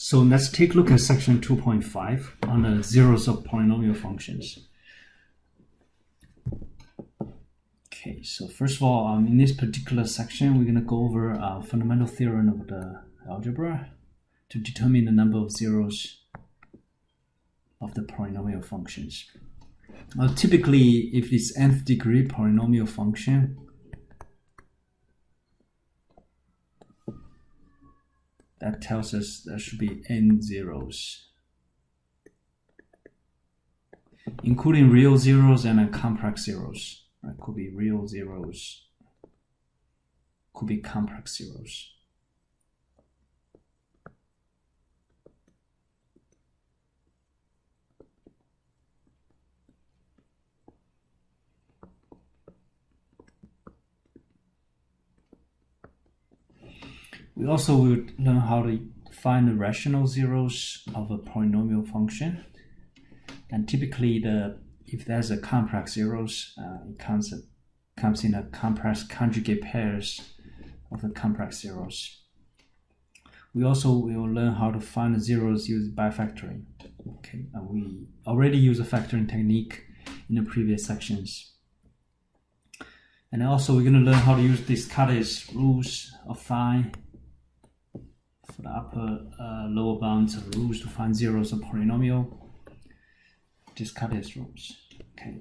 So let's take a look at section 2.5 on the zeros of polynomial functions. Okay, so first of all, in this particular section, we're going to go over a fundamental theorem of the algebra to determine the number of zeros of the polynomial functions. Typically, if it's nth degree polynomial function, that tells us there should be n zeros, including real zeros and complex zeros. Right? Could be real zeros, could be complex zeros. We also will learn how to find the rational zeros of a polynomial function. And typically, if there's a complex zeros, it comes in a complex conjugate pairs of the complex zeros. We also will learn how to find the zeros used by factoring. Okay, and we already use a factoring technique in the previous sections. And also, we're going to learn how to use Descartes' rules of phi for the upper lower bounds of rules to find zeros of polynomial. Descartes rules. Okay.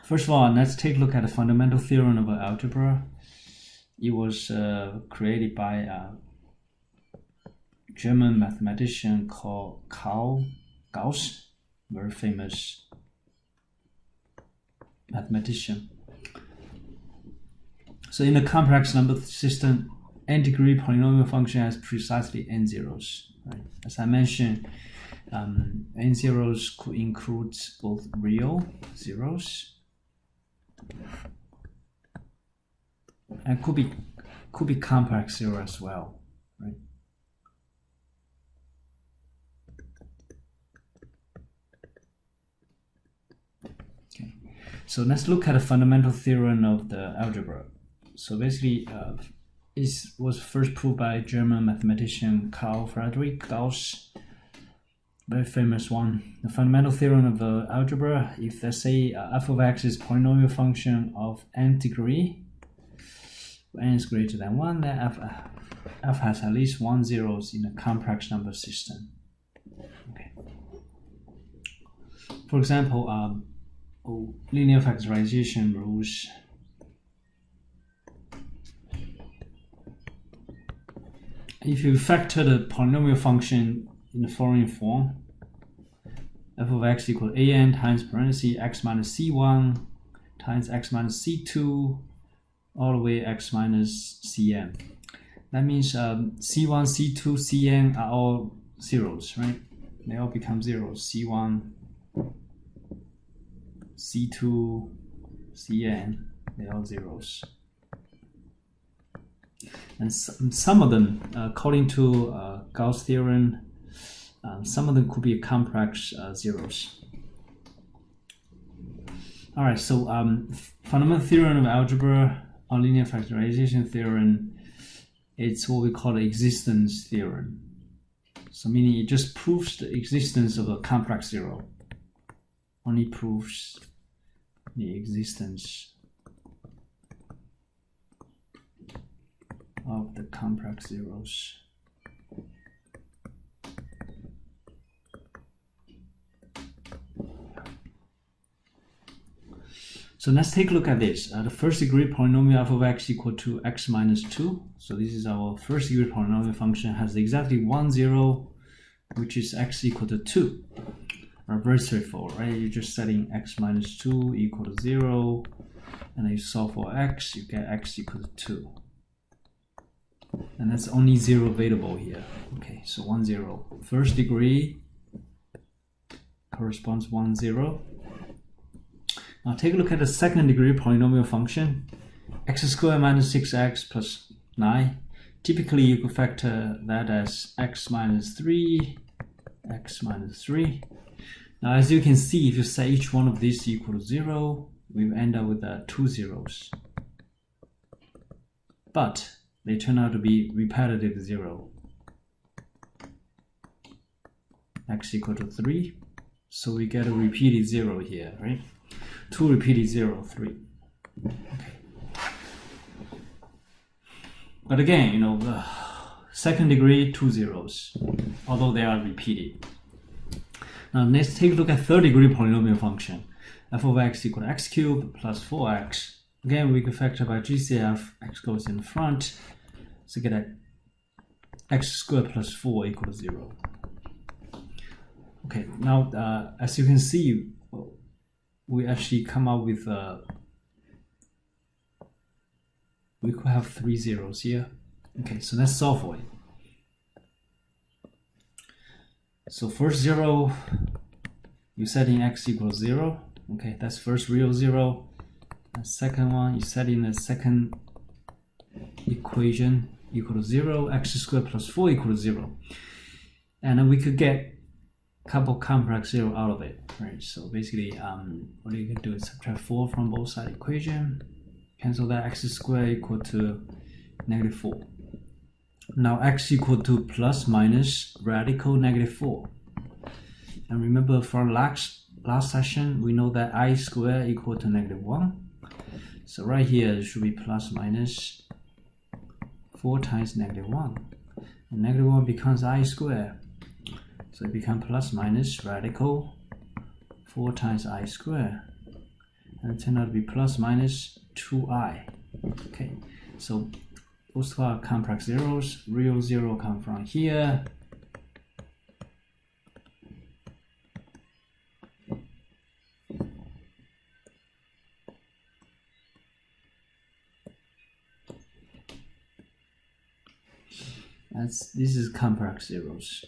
First of all, let's take a look at the fundamental theorem of algebra. It was created by a German mathematician called Karl Gauss, very famous mathematician. So in a complex number system, n degree polynomial function has precisely n zeros. Right? As I mentioned, n zeros could include both real zeros and could be complex zero as well. Right? Okay. So let's look at the fundamental theorem of the algebra. So basically, it was first proved by German mathematician Carl Friedrich Gauss, very famous one. The fundamental theorem of the algebra, if let's say f of x is polynomial function of n degree, n is greater than 1, then f has at least 1 zeros in a complex number system. Okay. For example, linear factorization rules. If you factor the polynomial function in the following form, f of x equals an times parentheses x minus c1 times x minus c2 all the way x minus cn. That means c1, c2, cn are all zeros, right? They all become zeros. c1, c2, cn, they're all zeros. And some of them, according to Gauss' theorem, some of them could be complex zeros. All right, so fundamental theorem of algebra or linear factorization theorem, it's what we call the existence theorem. So meaning it just proves the existence of a complex zero. Only proves the existence of the complex zeros. So let's take a look at this. The first degree polynomial f of x equal to x minus 2. So this is our first degree polynomial function, has exactly 1 0, which is x equal to 2. Very straightforward, right? You're just setting x minus 2 equal to 0, and then you solve for x, you get x equal to 2. And that's only 0 available here. Okay, so 1 0. First degree corresponds 1 0. Now take a look at the second degree polynomial function, x squared minus 6x plus 9. Typically, you could factor that as x minus 3, x minus 3. Now, as you can see, if you set each one of these equal to 0, we end up with 2 zeros. But they turn out to be repetitive 0. x equal to 3. So we get a repeated 0 here, right? 2 repeated 0, 3. Okay. But again, you know, second degree, 2 zeros, although they are repeated. Now let's take a look at third degree polynomial function. F of x equal to x cubed plus 4x. Again, we can factor by GCF, x goes in front, so get a x squared plus 4 equal to 0. Okay, now as you can see, we actually come up with we could have 3 zeros here. Okay, so let's solve for it. So first 0, you set in x equals 0. Okay, that's first real 0. And second one, you set in the second equation equal to 0, x squared plus 4 equal to 0. And then we could get a couple complex 0 out of it, right? So basically, what you can do is subtract 4 from both side equation, cancel that, x squared equal to -4. Now x equal to plus minus radical -4. And remember from last session, we know that I squared equal to -1. So right here it should be plus minus 4 times -1. And -1 becomes I squared. So it becomes plus minus radical 4 times I squared. And it turned out to be plus minus 2i. Okay, so those two are complex zeros. Real 0 come from here. This is complex zeros.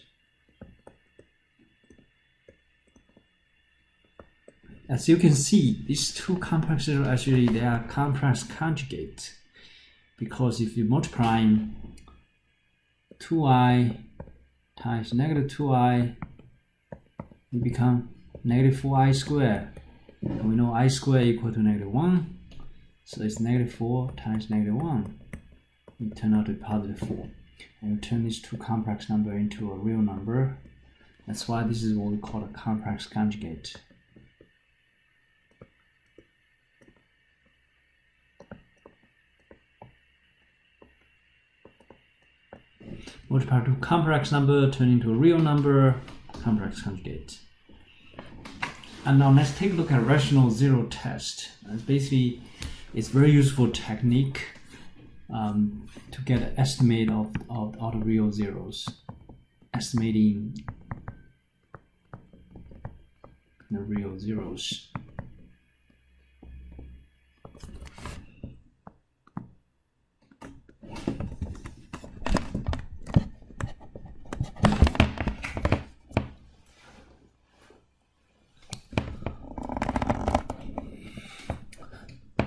As you can see, these two complex zeros actually they are complex conjugate, because if you multiply 2i times -2i, it become -4i squared. And we know I squared equal to -1, so it's -4 times -1. It turns out to be +4. And we turn these two complex number into a real number. That's why this is what we call a complex conjugate. Multiply to complex number, turn into a real number, complex conjugate. And now let's take a look at rational zero test. Basically, it's very useful technique to get an estimate of all the real zeros, estimating the real zeros.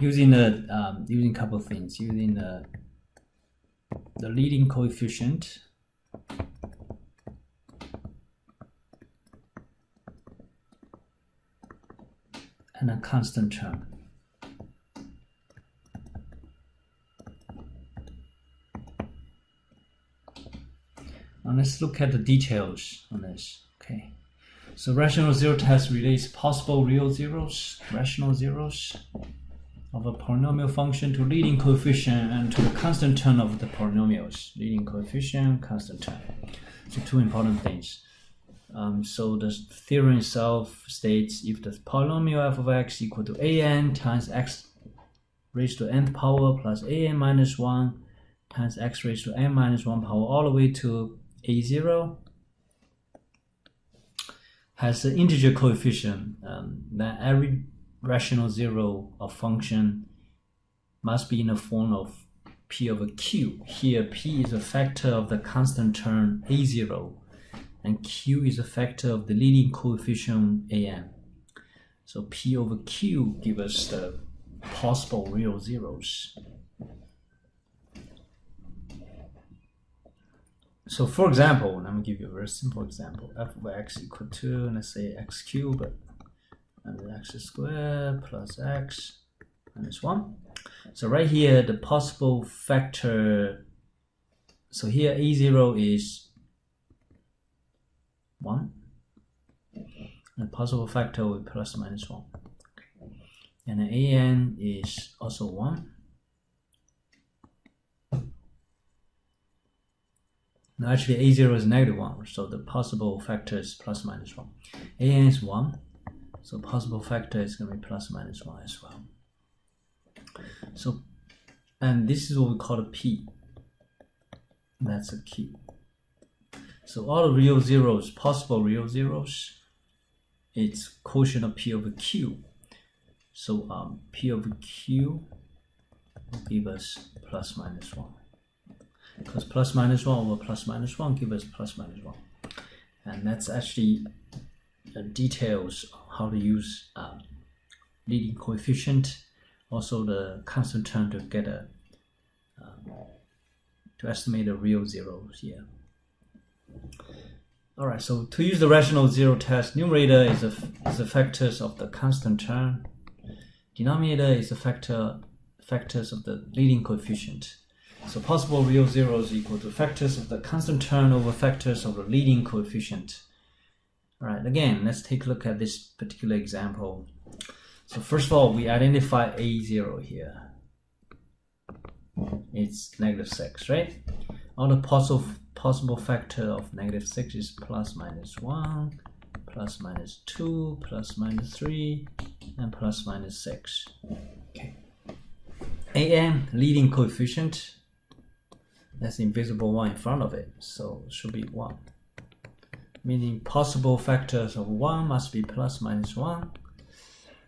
Using a couple of things, using the leading coefficient and a constant term. Now let's look at the details on this. Okay, so rational zero test relates possible real zeros, rational zeros of a polynomial function to leading coefficient and to the constant term of the polynomials. Leading coefficient, constant term. So two important things. So the theorem itself states if the polynomial f of x equal to an times x raised to nth power plus an minus 1 times x raised to n minus 1 power all the way to a0 has an integer coefficient, then every rational zero of function must be in the form of p over q. Here p is a factor of the constant term a0 and q is a factor of the leading coefficient an. So p over q gives us the possible real zeros. So for example, let me give you a very simple example. F of x equal to, let's say, x cubed and x squared plus x minus 1. So right here, the possible factor, so here a0 is 1, The possible factor will be plus minus 1. Okay. And then an is also 1. No, actually a0 is negative 1, so the possible factor is plus minus 1. An is 1, so possible factor is going to be plus minus 1 as well. So, and this is what we call a P. That's a Q. So all the real zeros, possible real zeros, it's quotient of P over Q. So P over Q will give us plus minus 1. Because plus minus 1 over plus minus 1 gives us plus minus 1. And that's actually the details of how to use leading coefficient, also the constant term to get a to estimate the real zeros here. Alright, so to use the rational zero test, numerator is the factors of the constant term. Denominator is the factors of the leading coefficient. So possible real zeros equal to factors of the constant term over factors of the leading coefficient. Alright, again, let's take a look at this particular example. So first of all, we identify a0 here. It's negative 6, right? All the possible factor of negative 6 is plus minus 1, plus minus 2, plus minus 3, and plus minus 6. Okay. An, leading coefficient, that's the invisible one in front of it, so it should be 1. Meaning possible factors of 1 must be plus minus 1.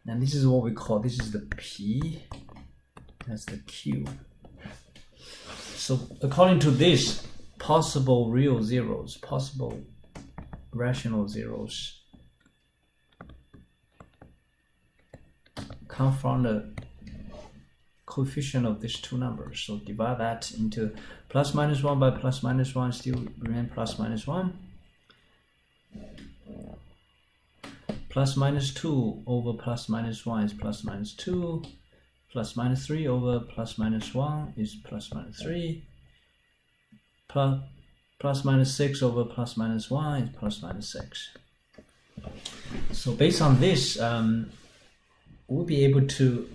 And this is what we call, this is the P, that's the Q. So according to this, possible real zeros, possible rational zeros come from the coefficient of these two numbers. So divide that into plus minus 1 by plus minus 1, still remain plus minus 1. Plus minus 2 over plus minus 1 is plus minus 2. Plus minus 3 over plus minus 1 is plus minus 3. Plus minus 6 over plus minus 1 is plus minus 6. So based on this, we'll be able to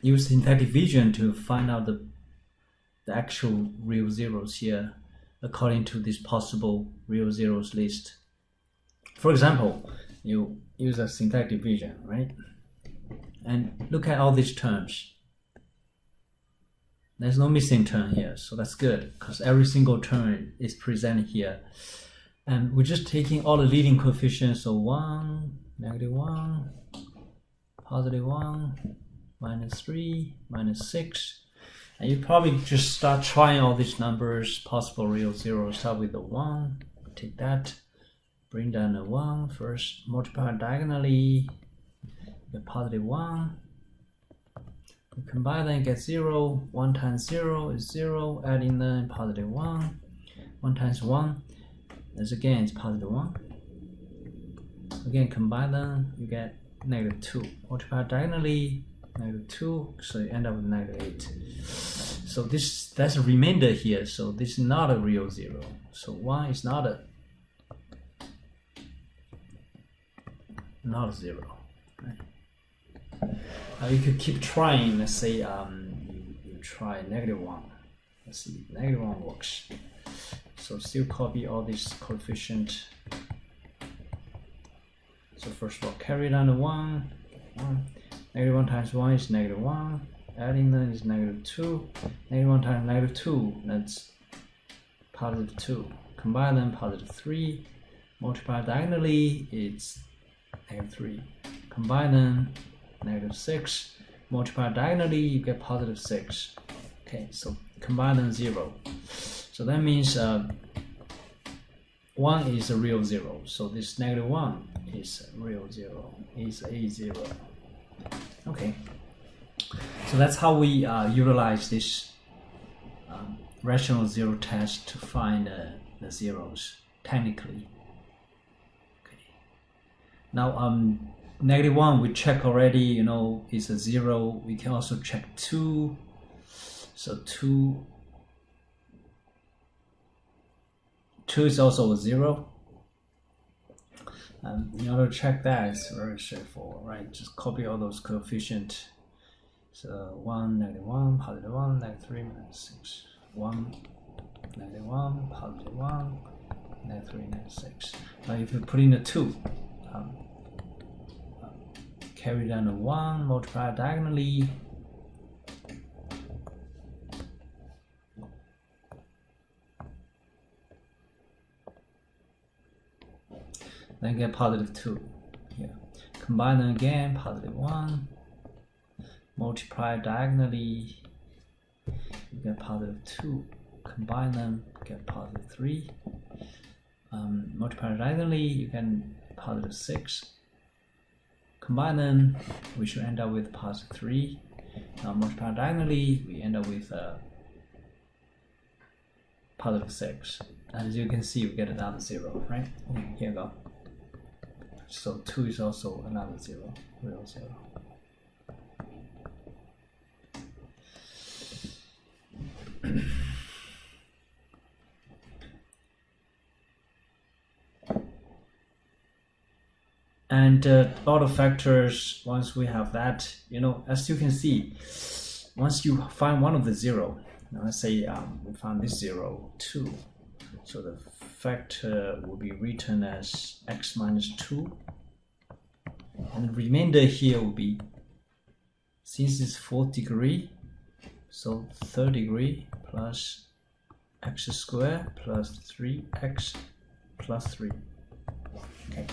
use syntactic vision to find out the actual real zeros here according to this possible real zeros list. For example, you use a syntactic vision, right? And look at all these terms. There's no missing term here, so that's good because every single term is presented here. And we're just taking all the leading coefficients, so 1, negative 1, positive 1, minus 3, minus 6. And you probably just start trying all these numbers, possible real zeros. Start with the 1, take that, bring down the 1, first multiply diagonally, get positive 1. We combine them, get 0. 1 times 0 is 0, adding them positive 1. 1 times 1, as again, it's positive 1. Again, combine them, you get negative 2. Multiply diagonally, negative 2, so you end up with negative 8. So that's a remainder here, so this is not a real zero. So 1 is not a 0. Right? You could keep trying. Let's say you try negative 1. Let's see, negative 1 works. So still copy all these coefficients. So first of all, carry down the 1. Negative 1 times 1 is negative 1. Adding them is negative 2. Negative 1 times negative 2, that's positive 2. Combine them, positive 3. Multiply diagonally, it's negative 3. Combine them, negative 6. Multiply diagonally, you get positive 6. Okay, so combine them 0. So that means 1 is a real 0. So this negative 1 is a real 0, is a 0. Okay, so that's how we utilize this rational zero test to find the zeros technically. Okay. Now negative 1 we check already, you know, is a 0. We can also check 2. So 2 is also a 0. In order to check that, it's very straightforward, right? Just copy all those coefficients. So 1, -1, +1, -3, -6. 1, -1, +1, -3, -6. Now if you put in a 2, carry down a 1, multiply diagonally. Then get +2 here. Combine them again, +1. Multiply diagonally, you get +2. Combine them, get +3. Multiply diagonally, you get +6. Combine them, we should end up with +3. Now multiply diagonally, we end up with +6. And as you can see, we get another 0, right? Here we go. So 2 is also another 0, real 0. And all the factors, once we have that, as you can see, once you find one of the 0, let's say we found this 0, 2. So the factor will be written as x minus 2. And the remainder here will be, since it's 4th degree, so 3rd degree plus x squared plus 3x plus 3. Okay.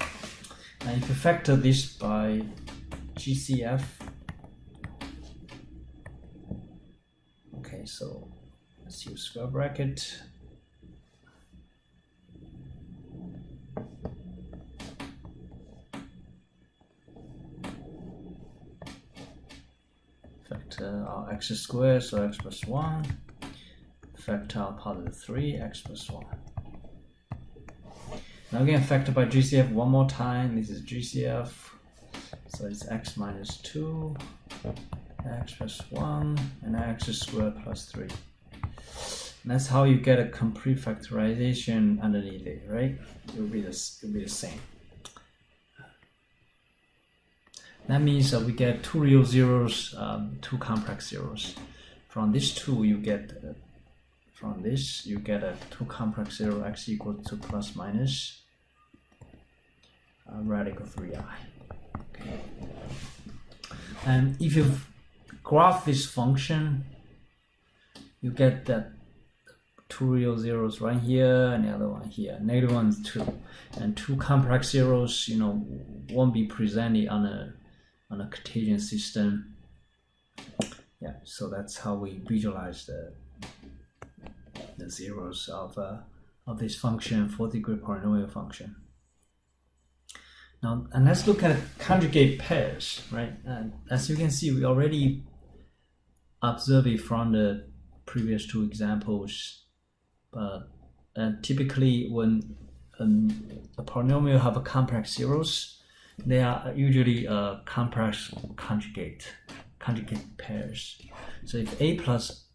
Now if you factor this by GCF, okay, so let's use square bracket. Factor our x squared, so x plus 1. Factor our +3, x plus 1. Now again, factor by GCF one more time. This is GCF, so it's x minus 2, x plus 1, and x squared plus 3. And that's how you get a complete factorization underneath it, right? It will be the same. That means we get 2 real zeros, 2 complex zeros. From this 2, you get from this you get a 2 complex 0, x equal to plus minus radical 3i. Okay. And if you graph this function, you get that 2 real zeros right here and the other one here. Negative 1 is 2, and 2 complex zeros, won't be presented on a Cartesian system. Yeah, so that's how we visualize the zeros of this function, 4th degree polynomial function. Now, and let's look at conjugate pairs, right? And as you can see, we already observed it from the previous 2 examples. But typically, when a polynomial have a complex zeros, they are usually a complex conjugate pairs. So if a plus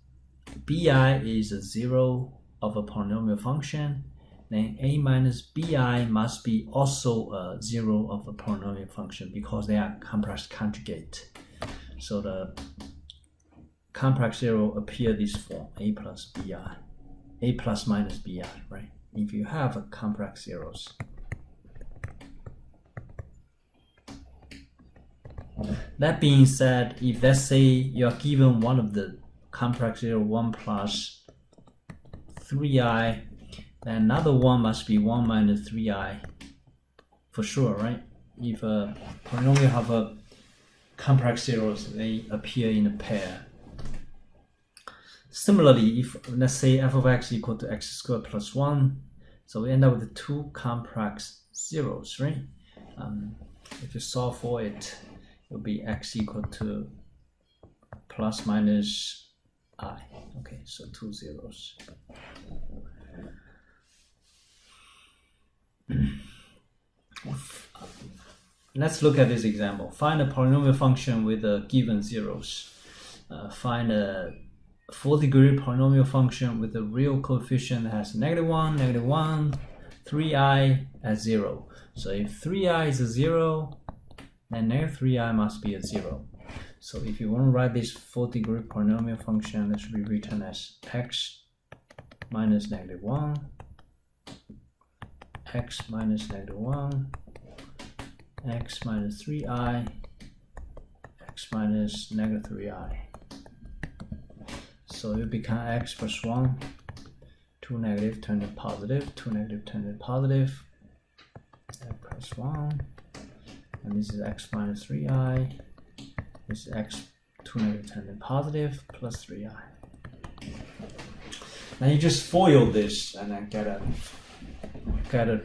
bi is a 0 of a polynomial function, then a minus bi must be also a 0 of a polynomial function because they are complex conjugate. So the complex 0 appear this form, a plus bi, a plus minus bi, right? If you have a complex zeros. That being said, if let's say you are given one of the complex 0, 1 plus 3i, then another one must be 1 minus 3i for sure, right? If a polynomial have a complex zeros, they appear in a pair. Similarly, if let's say f of x equal to x squared plus 1, so we end up with 2 complex zeros, right? If you solve for it, it will be x equal to plus minus I. Okay, so 2 zeros. Let's look at this example. Find a polynomial function with a given zeros. Find a 4th degree polynomial function with a real coefficient that has -1, -1, 3i as 0. So if 3i is a 0, then negative 3i must be a 0. So if you want to write this 4th-degree polynomial function, that should be written as x minus negative 1, x minus negative 1, x minus 3i, x minus negative 3i. So it becomes x plus 1, 2 negative turn to positive, 2 negative turn to positive, x plus 1, and this is x minus 3i, this is x 2 negative turn to positive plus 3i. Now you just FOIL this and then get a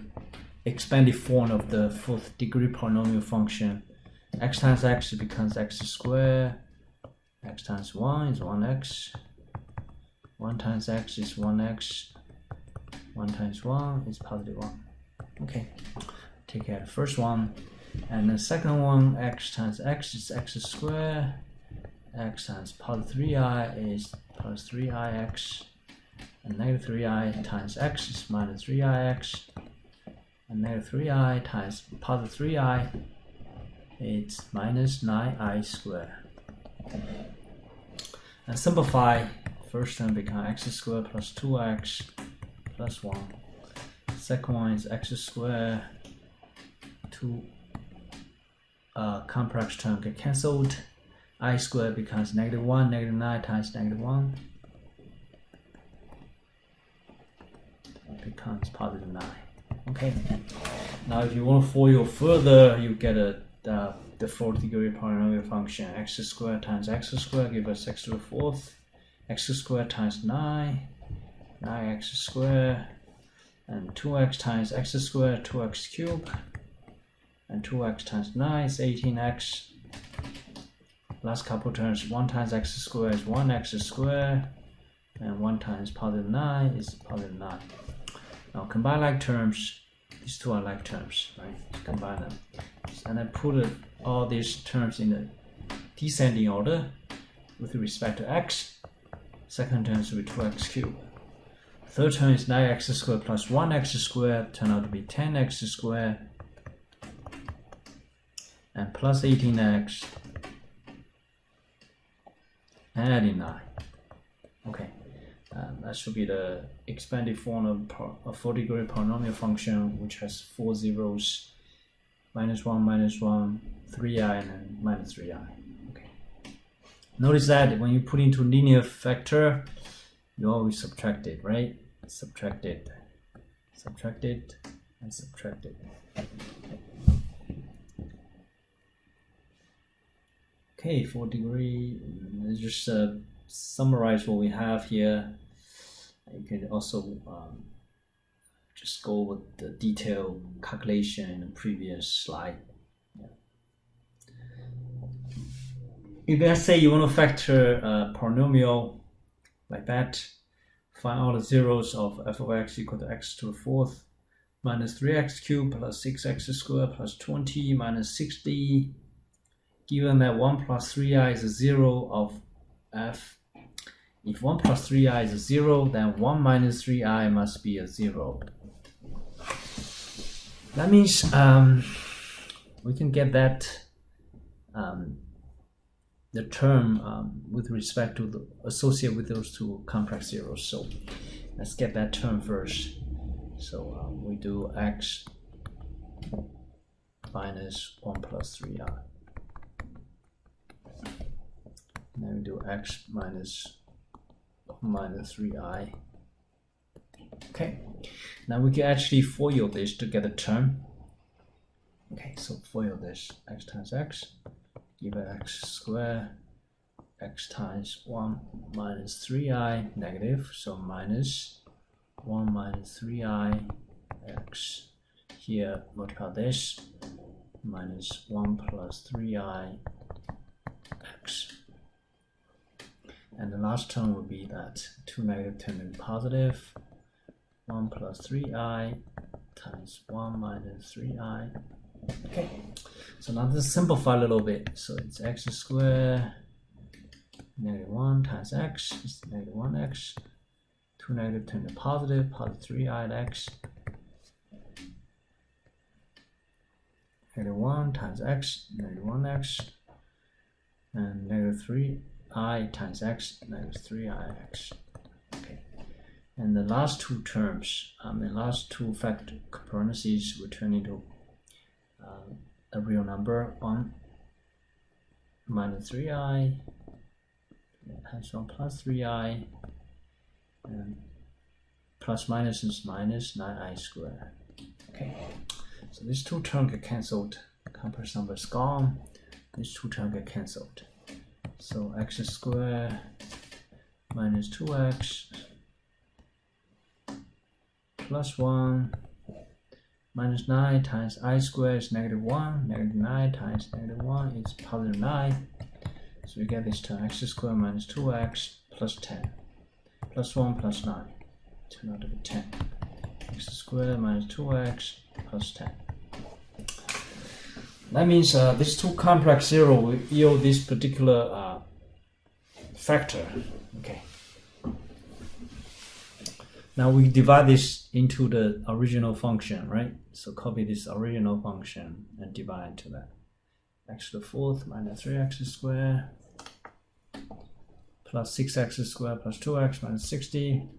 expanded form of the 4th-degree polynomial function. X times x becomes x squared, x times 1 is 1x, 1 times x is 1x, 1 times 1 is positive 1. Okay, take care of the first one. And the second one, x times x is x squared, x times positive 3i is plus 3ix, and negative 3i times x is minus 3ix, and negative 3i times positive 3i is minus 9i squared. And simplify, first term becomes x squared plus 2x plus 1. Second one is x squared, 2 complex term get cancelled. I squared becomes negative 1, negative 9 times negative 1 becomes positive 9. Okay. Now if you want to FOIL further, you get the 4th-degree polynomial function x squared times x squared give us x to the 4th, x squared times 9, 9x squared, and 2x times x squared, 2x cubed, and 2x times 9 is 18x. Last couple terms, 1 times x squared is 1x squared, and 1 times positive 9 is positive 9. Now combine like terms, these two are like terms, right? Combine them. And then put all these terms in the descending order with respect to x. Second term will be 2x cubed. Third term is 9x squared plus 1x squared, turn out to be 10x squared, and plus 18x, and adding 9. Okay, that should be the expanded form of a 4th-degree polynomial function which has 4 zeros, minus 1, 3i, and then minus 3i. Okay. Notice that when you put into linear factor, you always subtract it, right? Subtract it, and subtract it. Okay, 4th degree, let's just summarize what we have here. You can also just go with the detailed calculation in the previous slide. Yeah. If let's say you want to factor a polynomial like that, find all the zeros of f of x equal to x to the 4th minus 3x cubed plus 6x squared plus 20 minus 60. Given that 1 plus 3i is a 0 of f, if 1 plus 3i is a 0, then 1 minus 3i must be a 0. That means we can get that the term with respect to the associated with those two complex zeros. So let's get that term first. So we do x minus 1 plus 3i. Then we do x minus 3i. Okay, now we can actually FOIL this to get a term. Okay, so FOIL this, x times x, give it x squared, x times 1 minus 3i, negative, so minus 1 minus 3i, x. Here, multiply this, minus 1 plus 3i, x. And the last term will be that 2 negative turning positive, 1 plus 3i times 1 minus 3i. Okay, so now let's simplify a little bit. So it's x squared, negative 1 times x is negative 1x, 2 negative turn to positive, positive 3i at x, -1 times x, -1x, and -3i times x, -3ix. Okay, and the last two terms, the last two factor parentheses will turn into a real number, 1 minus 3i times 1 plus 3i, and plus minus is minus 9i squared. Okay, so these two terms get cancelled. Complex number is gone. These two terms get cancelled. So x squared minus 2x plus 1 minus 9 times I squared is -1. -9 times -1 is +9. So we get this term x squared minus 2x plus 10 plus 1 plus 9. Turn out to be 10. X squared minus 2x plus 10. That means this two complex zero will yield this particular factor. Okay. Now we divide this into the original function, right? So copy this original function and divide into that. X to the fourth minus 3x squared plus 6x squared plus 2x minus 60.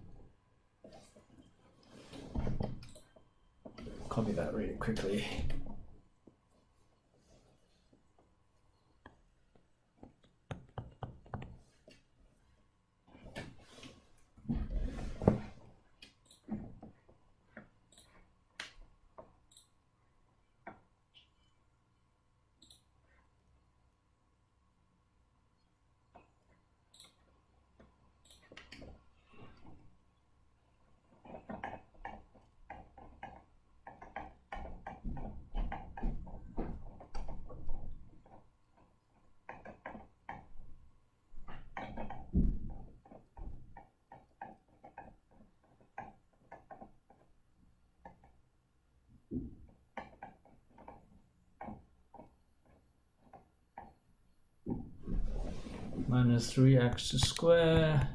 Copy that really quickly. Minus 3x squared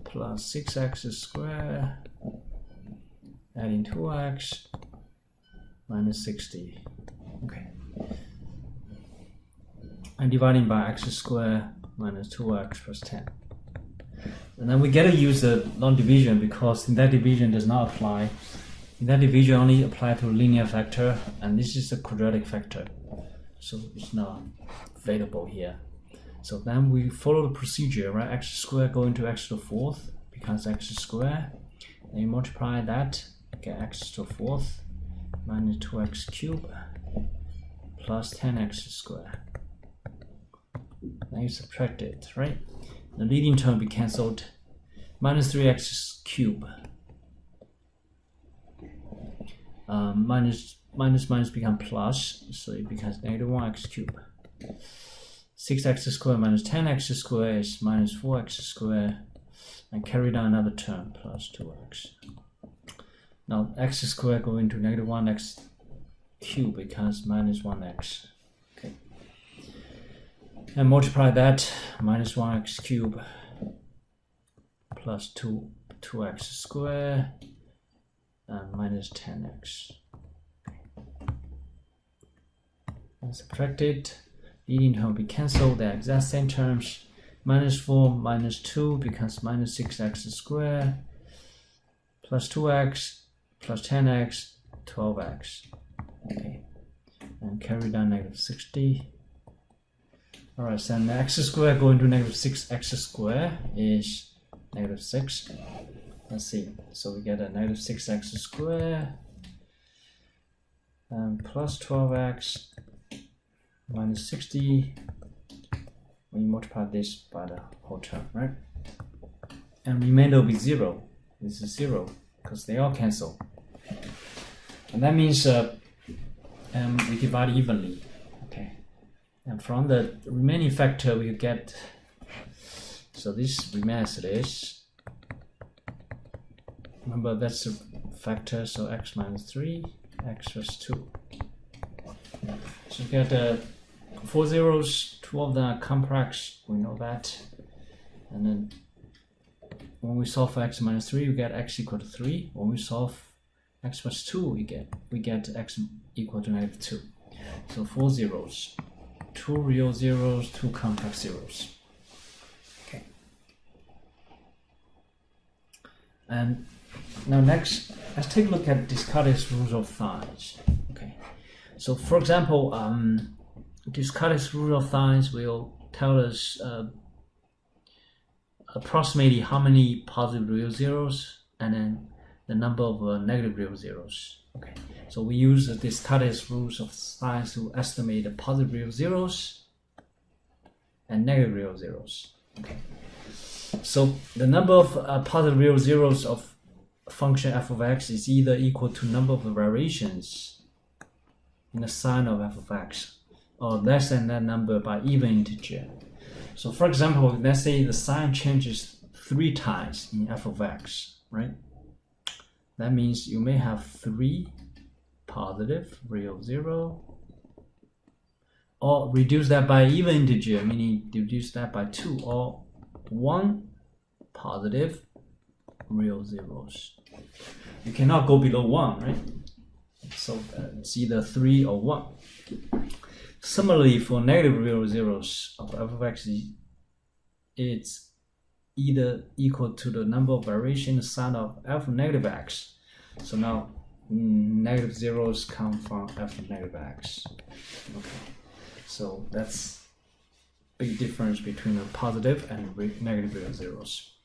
plus 6x squared, adding 2x minus 60. Okay. And dividing by x squared minus 2x plus 10. And then we get to use the non-division because in that division does not apply. In that division only apply to linear factor, and this is a quadratic factor. So it's not available here. So then we follow the procedure, right? X squared go into x to the fourth becomes x squared. Then you multiply that, get x to the fourth minus 2x cubed plus 10x squared. Then you subtract it, right? The leading term will be cancelled. Minus 3x cubed. Minus become plus, so it becomes -1x cubed. 6x squared minus 10x squared is minus 4x squared, and carry down another term plus 2x. Now x squared go into -1x cubed becomes minus 1x. Okay, and multiply that minus 1x cubed plus 2x squared and minus 10x. And subtract it. Leading term will be cancelled. They're exact same terms. Minus 4 minus 2 becomes minus 6x squared plus 2x plus 10x 12x. Okay, and carry down -60. Alright, so the x squared going to -6x squared is -6. Let's see. So we get a -6x squared and plus 12x minus 60 when you multiply this by the whole term, right? And remainder will be 0. This is 0 because they all cancel. And that means we divide evenly. Okay. And from the remaining factor we get, so this remains as it is. Remember that's a factor, so x minus 3, x plus 2. So you get 4 zeros, 2 of them are complex, we know that. And then when we solve for x minus 3, we get x equal to 3. When we solve x plus 2, we get x equal to -2. So 4 zeros, 2 real zeros, 2 complex zeros. Okay. And now next, let's take a look at Descartes' rules of thumbs. Okay. So for example, Descartes' rule of thumbs will tell us approximately how many positive real zeros and then the number of negative real zeros. Okay, so we use the Descartes' rules of thumbs to estimate the positive real zeros and negative real zeros. Okay, so the number of positive real zeros of function f of x is either equal to number of variations in the sign of f of x or less than that number by even integer. So for example, let's say the sign changes 3 times in f of x, right? That means you may have 3 positive real zero, or reduce that by even integer, meaning reduce that by 2, or 1 positive real zeros. You cannot go below 1, right? So it's either 3 or 1. Similarly, for negative real zeros of f of x, it's either equal to the number of variations sign of f of negative x. So now negative zeros come from f of negative x. Okay, so that's big difference between the positive and negative real zeros.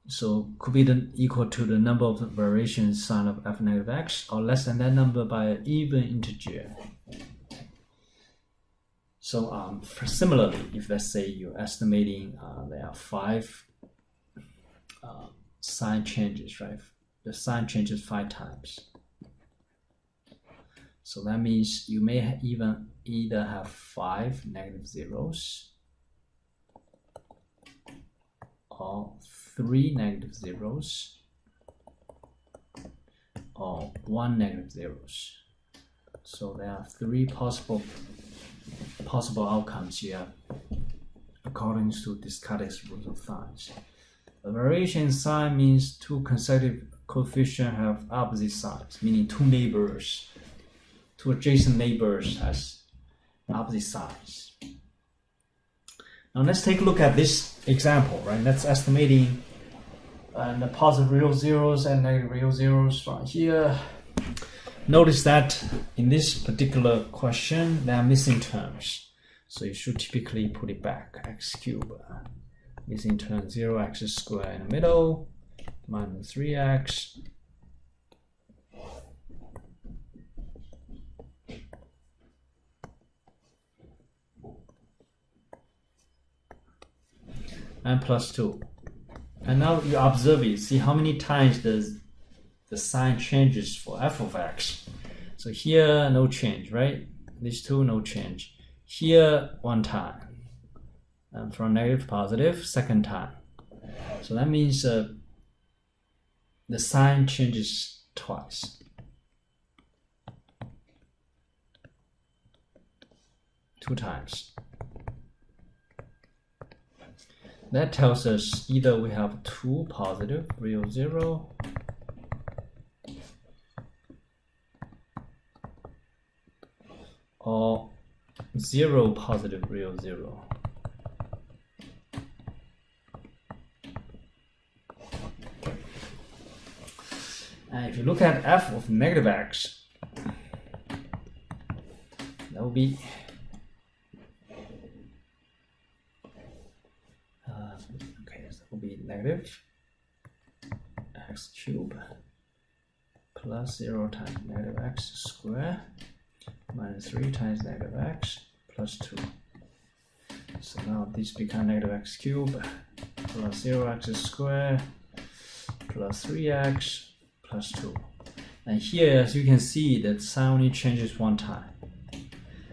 So could be equal to the number of variations sign of f of negative x or less than that number by an even integer. So similarly, if let's say you're estimating there are 5 sign changes, right? The sign changes 5 times. So that means you may either have 5 negative zeros or 3 negative zeros or 1 negative zeros. So there are 3 possible outcomes here according to Descartes' rules of thumbs. A variation in sign means 2 consecutive coefficients have opposite signs, meaning 2 adjacent neighbors has opposite signs. Now let's take a look at this example, right? That's estimating the positive real zeros and negative real zeros from here. Notice that in this particular question, there are missing terms. So you should typically put it back, x cubed. Missing term 0x squared in the middle, minus 3x. And plus 2. And now you observe it, see how many times does the sign changes for f of x. So here, no change, right? These 2, no change. Here, 1 time. And from negative to positive, 2nd time. So that means the sign changes twice. 2 times. That tells us either we have 2 positive real zero or 0 positive real zero. And if you look at f of negative x, that will be negative x cubed plus 0 times negative x squared minus 3 times negative x plus 2. So now this becomes negative x cubed plus 0x squared plus 3x plus 2. And here, as you can see, that sign only changes 1 time.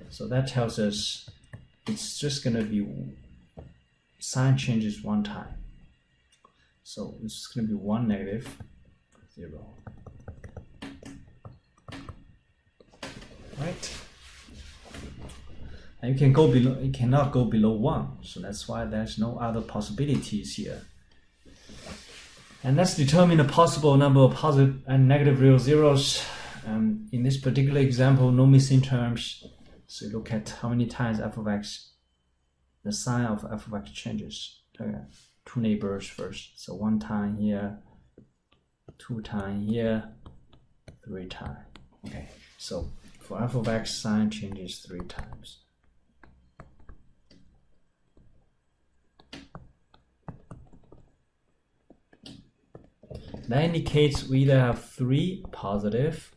So that tells us it's just going to be sign changes 1 time. So it's going to be 1 negative 0. Right? And you can go below. You cannot go below 1. So that's why there's no other possibilities here. And let's determine the possible number of positive and negative real zeros In this particular example, no missing terms. So look at how many times f of x, the sign of f of x changes. Okay. 2 neighbors first. So 1 time here, 2 time here, 3 times. Okay. So for f of x, sign changes 3 times. That indicates we either have 3 positive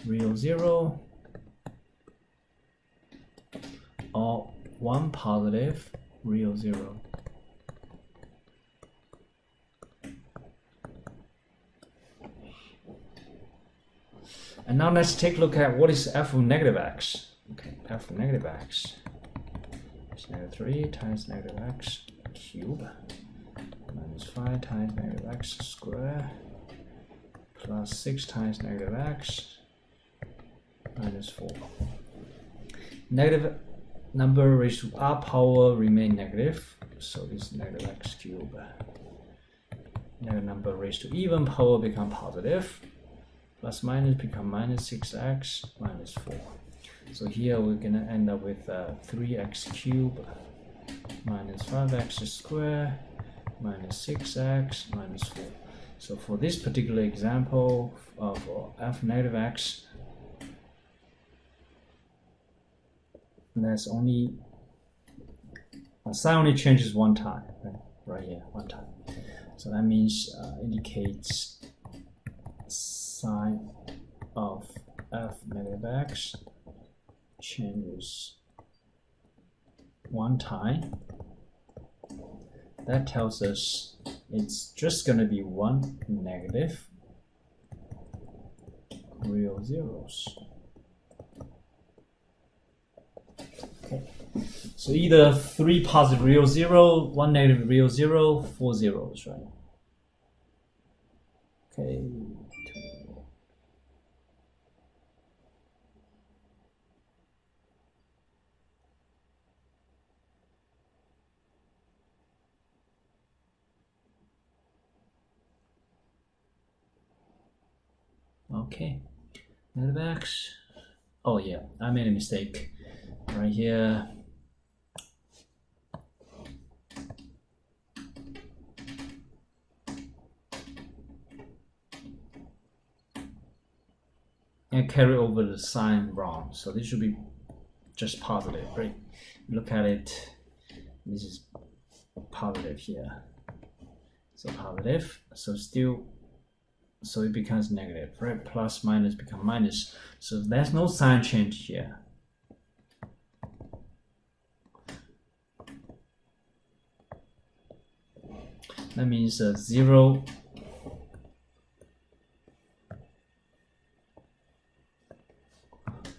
real 0 or 1 positive real 0. And now let's take a look at what is f of negative x. Okay, f of negative x is negative 3 times negative x cubed minus 5 times negative x squared plus 6 times negative x minus 4. Negative number raised to r power remain negative, so this is negative x cubed. Negative number raised to even power become positive. Plus minus become minus 6x minus 4. So here we're going to end up with 3x cubed minus 5x squared minus 6x minus 4. So for this particular example of f negative x, that's only sign only changes 1 time, right here, 1 time. So that means indicates sign of f negative x changes 1 time. That tells us it's just going to be 1 negative real zeros. Okay. So either 3 positive real 0, 1 negative real 0, 4 zeros, right? Okay. Okay, negative x. Oh yeah, I made a mistake right here. And carry over the sign wrong, so this should be just positive, right? Look at it, this is positive here, so positive, so still, so it becomes negative, right? Plus minus become minus, so there's no sign change here. That means 0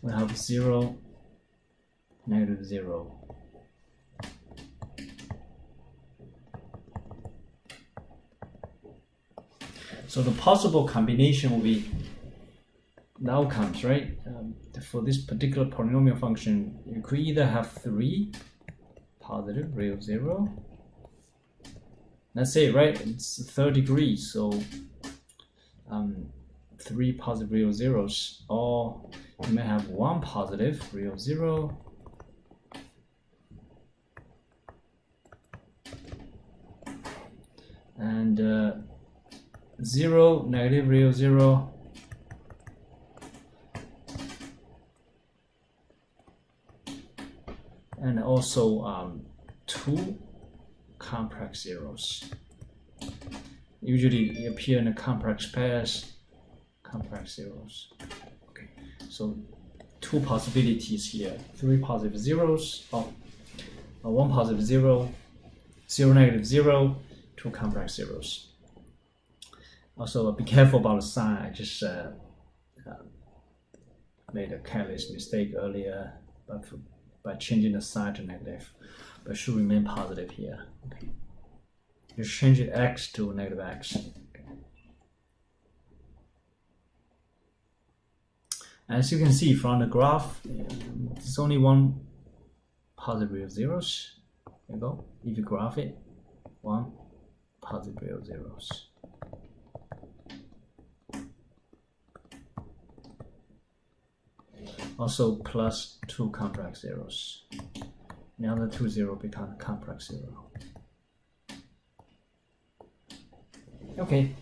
we have 0 negative 0. So the possible combination will be the outcomes, right? For this particular polynomial function, you could either have 3 positive real 0. Let's say, right, it's 3rd degree, so 3 positive real zeros, or you may have 1 positive real 0, and 0 negative real 0, and also 2 complex zeros. Usually they appear in the complex pairs, complex zeros. Okay, so 2 possibilities here: 3 positive zeros, or 1 positive 0, 0 negative 0, 2 complex zeros. Also, be careful about the sign. I just made a careless mistake earlier, but by changing the sign to negative, but it should remain positive here. Okay, just change it x to negative x. Okay. As you can see from the graph, there's only 1 positive real zeros. There you go. If you graph it, 1 positive real zeros. also plus 2 complex zeros. Now the 2 zero become complex zero. Okay.